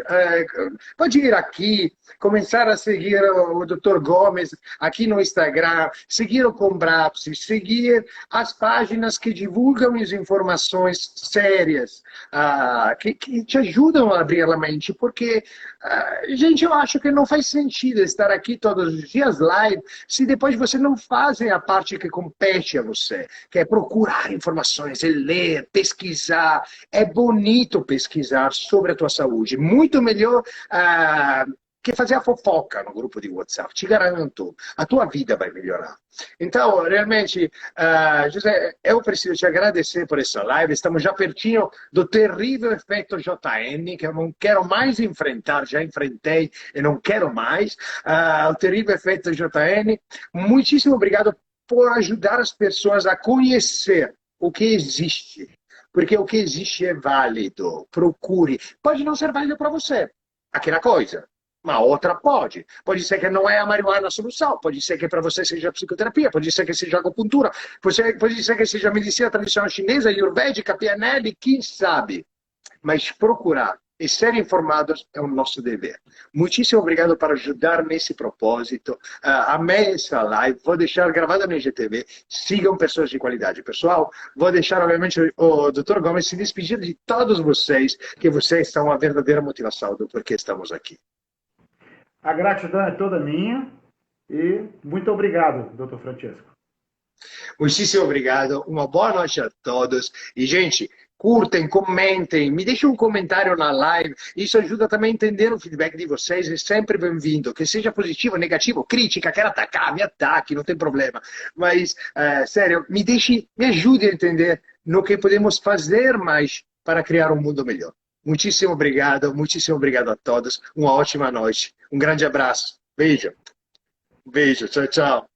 Pode ir aqui, começar a seguir o Dr. Gomes aqui no Instagram, seguir o Combrapsi, seguir as páginas que divulgam as informações sérias, que te ajudam a abrir a mente, porque, gente, eu acho que não faz sentido estar aqui todos os dias live se depois você não faz a parte que compete a você, que é procurar informações, é ler, pesquisar. É bonito pesquisar sobre a tua saúde, muito melhor que fazer a fofoca no grupo de WhatsApp. Te garanto, a tua vida vai melhorar. Então, realmente, José, eu preciso te agradecer por essa live. Estamos já pertinho do terrível efeito JN, que eu não quero mais enfrentar, já enfrentei e não quero mais. O terrível efeito JN. Muitíssimo obrigado por ajudar as pessoas a conhecer o que existe. Porque o que existe é válido. Procure. Pode não ser válido para você, aquela coisa. Uma outra pode. Pode ser que não é a marihuana a solução. Pode ser que para você seja psicoterapia. Pode ser que seja acupuntura. Pode ser que seja medicina tradicional chinesa, ayurvédica, PNL, quem sabe. Mas procurar e ser informados é o nosso dever. Muitíssimo obrigado por ajudar nesse propósito. Amei essa live. Vou deixar gravada no IGTV. Sigam pessoas de qualidade. Pessoal, vou deixar, obviamente, o Dr. Gomes se despedir de todos vocês, que vocês são a verdadeira motivação do porquê estamos aqui. A gratidão é toda minha e muito obrigado, Dr. Francesco. Muitíssimo obrigado, uma boa noite a todos. E, gente, curtem, comentem, me deixem um comentário na live. Isso ajuda também a entender o feedback de vocês, é sempre bem-vindo. Que seja positivo, negativo, crítica, quer atacar, me ataque, não tem problema. Mas, sério, me ajude a entender no que podemos fazer mais para criar um mundo melhor. Muitíssimo obrigado a todos. Uma ótima noite. Um grande abraço. Beijo. Beijo. Tchau, tchau.